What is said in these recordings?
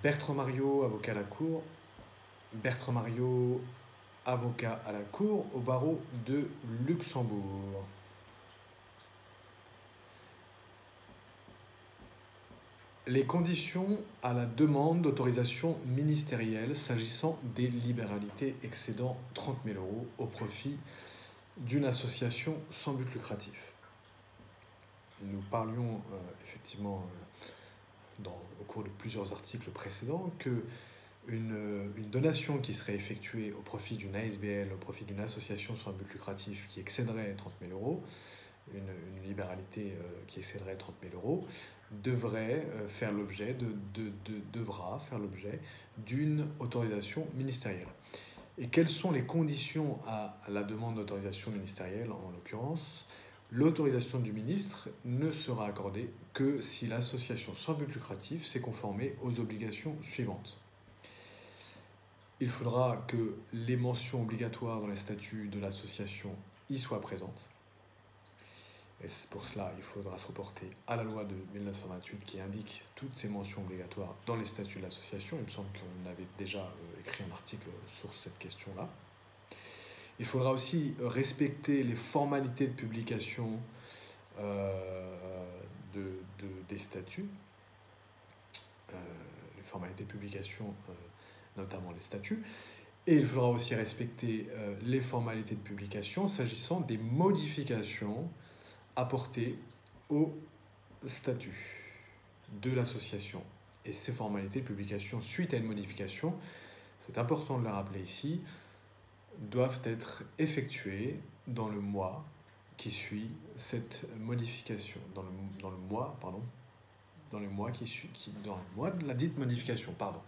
Bertrand Mariot, avocat à la Cour. Bertrand Mariot, avocat à la Cour au barreau de Luxembourg. Les conditions à la demande d'autorisation ministérielle s'agissant des libéralités excédant 30 000 € au profit d'une association sans but lucratif. Nous parlions effectivement au cours de plusieurs articles précédents que une donation qui serait effectuée au profit d'une ASBL, au profit d'une association sans but lucratif qui excéderait 30 000 €, une libéralité qui excéderait 30 000 €, devrait faire l'objet devra faire l'objet d'une autorisation ministérielle. Et quelles sont les conditions à la demande d'autorisation ministérielle en l'occurrence? L'autorisation du ministre ne sera accordée que si l'association sans but lucratif s'est conformée aux obligations suivantes. Il faudra que les mentions obligatoires dans les statuts de l'association y soient présentes. Et pour cela, il faudra se reporter à la loi de 1928 qui indique toutes ces mentions obligatoires dans les statuts de l'association. Il me semble qu'on avait déjà écrit un article sur cette question-là. Il faudra aussi respecter les formalités de publication des statuts, les formalités de publication, notamment les statuts. Et il faudra aussi respecter les formalités de publication s'agissant des modifications apportées au statut de l'association. Et ces formalités de publication suite à une modification, c'est important de le rappeler ici, doivent être effectuées dans le mois qui suit cette modification, dans le mois de la dite modification, pardon.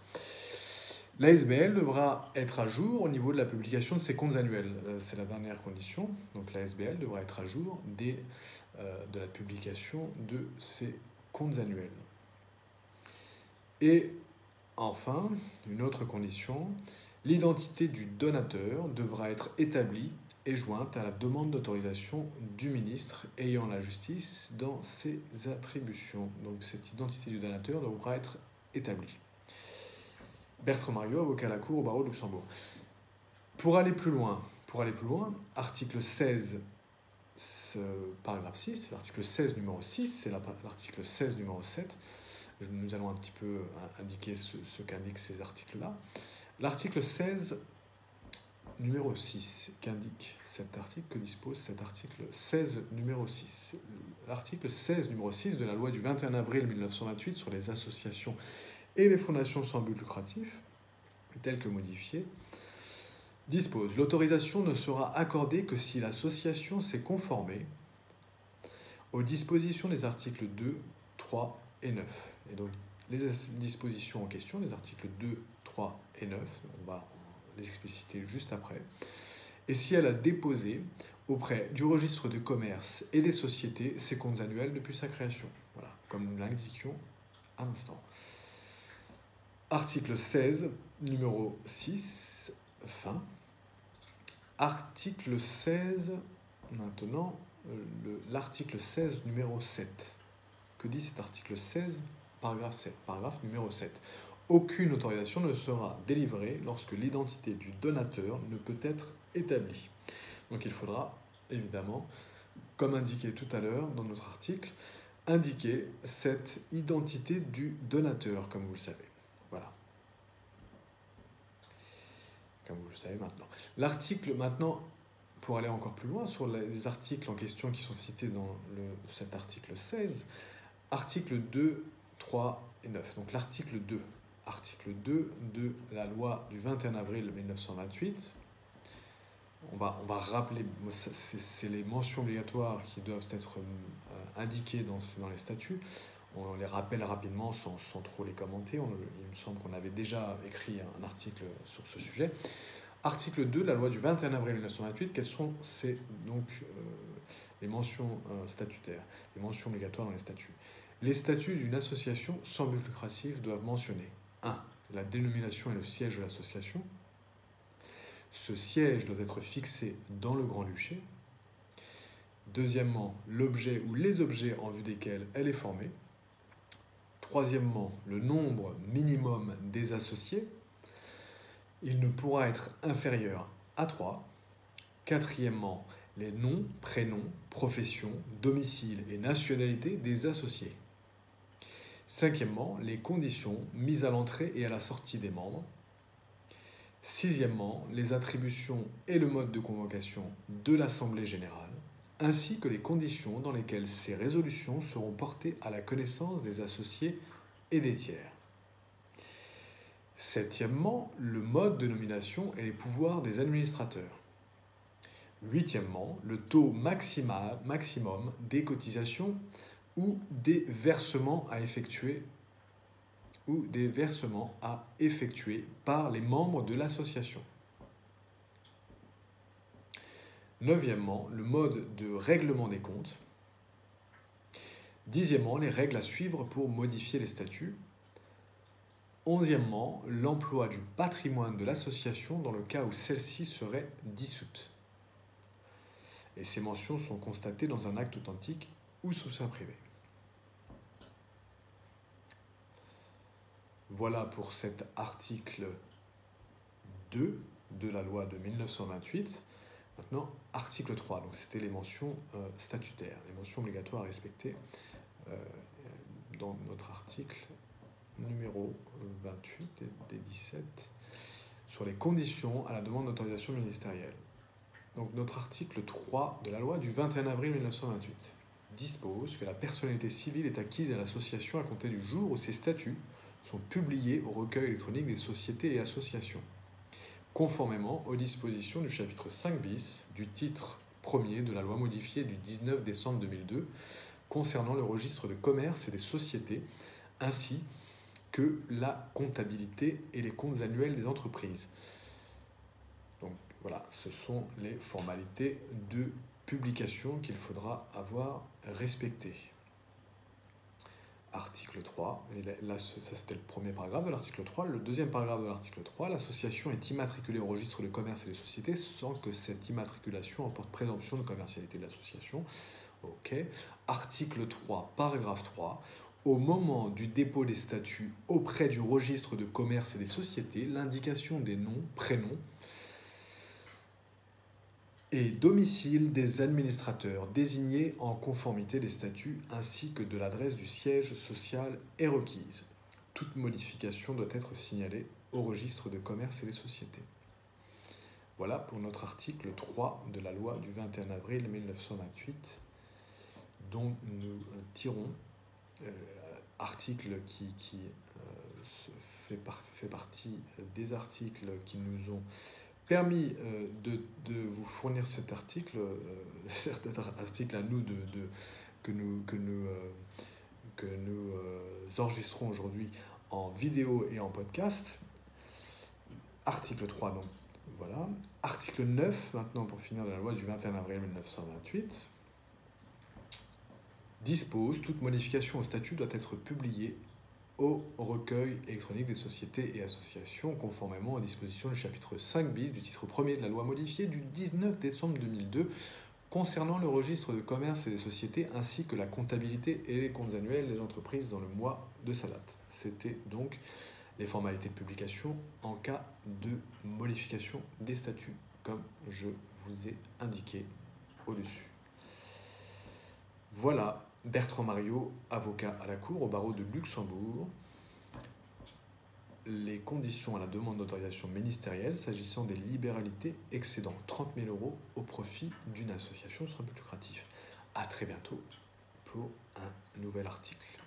L'ASBL devra être à jour au niveau de la publication de ses comptes annuels. C'est la dernière condition. Donc l'ASBL devra être à jour de la publication de ses comptes annuels. Et enfin, une autre condition, l'identité du donateur devra être établie et jointe à la demande d'autorisation du ministre ayant la justice dans ses attributions. Donc cette identité du donateur devra être établie. Bertrand Mariot, avocat à la Cour au barreau de Luxembourg. Pour aller plus loin, article 16, paragraphe 6, l'article 16 numéro 6, c'est l'article 16 numéro 7. Nous allons un petit peu indiquer ce qu'indiquent ces articles-là. L'article 16 numéro 6, qu'indique cet article, que dispose cet article 16 numéro 6. L'article 16 numéro 6 de la loi du 21 avril 1928 sur les associations et les fondations sans but lucratif, tel que modifié, dispose: l'autorisation ne sera accordée que si l'association s'est conformée aux dispositions des articles 2, 3 et 9. Et donc, les dispositions en question, les articles 2, 3 et 9, on va les expliciter juste après, et si elle a déposé auprès du registre de commerce et des sociétés ses comptes annuels depuis sa création. Voilà, comme nous l'indiquions à l'instant. Article 16, numéro 6, fin. Article 16, maintenant, l'article 16, numéro 7. Que dit cet article 16, paragraphe 7, paragraphe numéro 7. Aucune autorisation ne sera délivrée lorsque l'identité du donateur ne peut être établie. Donc il faudra, évidemment, comme indiqué tout à l'heure dans notre article, indiquer cette identité du donateur, comme vous le savez. Voilà. Comme vous le savez maintenant. L'article, maintenant, pour aller encore plus loin, sur les articles en question qui sont cités dans cet article 16, articles 2, 3 et 9. Donc l'article 2 de la loi du 21 avril 1928, on va rappeler, c'est les mentions obligatoires qui doivent être indiquées dans les statuts. On les rappelle rapidement sans trop les commenter. Il me semble qu'on avait déjà écrit un article sur ce sujet. Article 2 de la loi du 21 avril 1928, quelles sont les mentions statutaires, les mentions obligatoires dans les statuts? Les statuts d'une association sans but lucratif doivent mentionner 1. La dénomination et le siège de l'association. Ce siège doit être fixé dans le Grand-Duché. Deuxièmement, l'objet ou les objets en vue desquels elle est formée. Troisièmement, le nombre minimum des associés. Il ne pourra être inférieur à 3. Quatrièmement, les noms, prénoms, professions, domicile et nationalité des associés. Cinquièmement, les conditions mises à l'entrée et à la sortie des membres. Sixièmement, les attributions et le mode de convocation de l'Assemblée générale, ainsi que les conditions dans lesquelles ces résolutions seront portées à la connaissance des associés et des tiers. Septièmement, le mode de nomination et les pouvoirs des administrateurs. Huitièmement, le taux maximum des cotisations ou des versements à effectuer par les membres de l'association. Neuvièmement, le mode de règlement des comptes. Dixièmement, les règles à suivre pour modifier les statuts. Onzièmement, l'emploi du patrimoine de l'association dans le cas où celle-ci serait dissoute. Et ces mentions sont constatées dans un acte authentique ou sous seing privé. Voilà pour cet article 2 de la loi de 1928. Maintenant, article 3, donc c'était les mentions statutaires, les mentions obligatoires à respecter dans notre article numéro 28 des 17 sur les conditions à la demande d'autorisation ministérielle. Donc notre article 3 de la loi du 21 avril 1928 dispose que la personnalité civile est acquise à l'association à compter du jour où ses statuts sont publiés au recueil électronique des sociétés et associations, conformément aux dispositions du chapitre 5 bis du titre 1er de la loi modifiée du 19 décembre 2002 concernant le registre de commerce et des sociétés, ainsi que la comptabilité et les comptes annuels des entreprises. Donc voilà, ce sont les formalités de publication qu'il faudra avoir respectées. Article 3, et là, ça c'était le premier paragraphe de l'article 3. Le deuxième paragraphe de l'article 3, l'association est immatriculée au registre de commerce et des sociétés sans que cette immatriculation emporte présomption de commercialité de l'association. Ok. Article 3, paragraphe 3. Au moment du dépôt des statuts auprès du registre de commerce et des sociétés, l'indication des noms, prénoms et domicile des administrateurs désignés en conformité des statuts ainsi que de l'adresse du siège social est requise. Toute modification doit être signalée au registre de commerce et des sociétés. Voilà pour notre article 3 de la loi du 21 avril 1928 dont nous tirons article qui fait partie des articles qui nous ont permis de vous fournir cet article à nous que nous enregistrons aujourd'hui en vidéo et en podcast. Article 3, donc voilà. Article 9, maintenant pour finir, de la loi du 21 avril 1928, dispose: toute modification au statut doit être publiée au recueil électronique des sociétés et associations, conformément aux dispositions du chapitre 5 bis du titre 1er de la loi modifiée du 19 décembre 2002 concernant le registre de commerce et des sociétés ainsi que la comptabilité et les comptes annuels des entreprises dans le mois de sa date. C'était donc les formalités de publication en cas de modification des statuts, comme je vous ai indiqué au-dessus. Voilà. Bertrand Mariot, avocat à la Cour au barreau de Luxembourg. Les conditions à la demande d'autorisation ministérielle s'agissant des libéralités excédant 30 000 € au profit d'une association sans but lucratif. À très bientôt pour un nouvel article.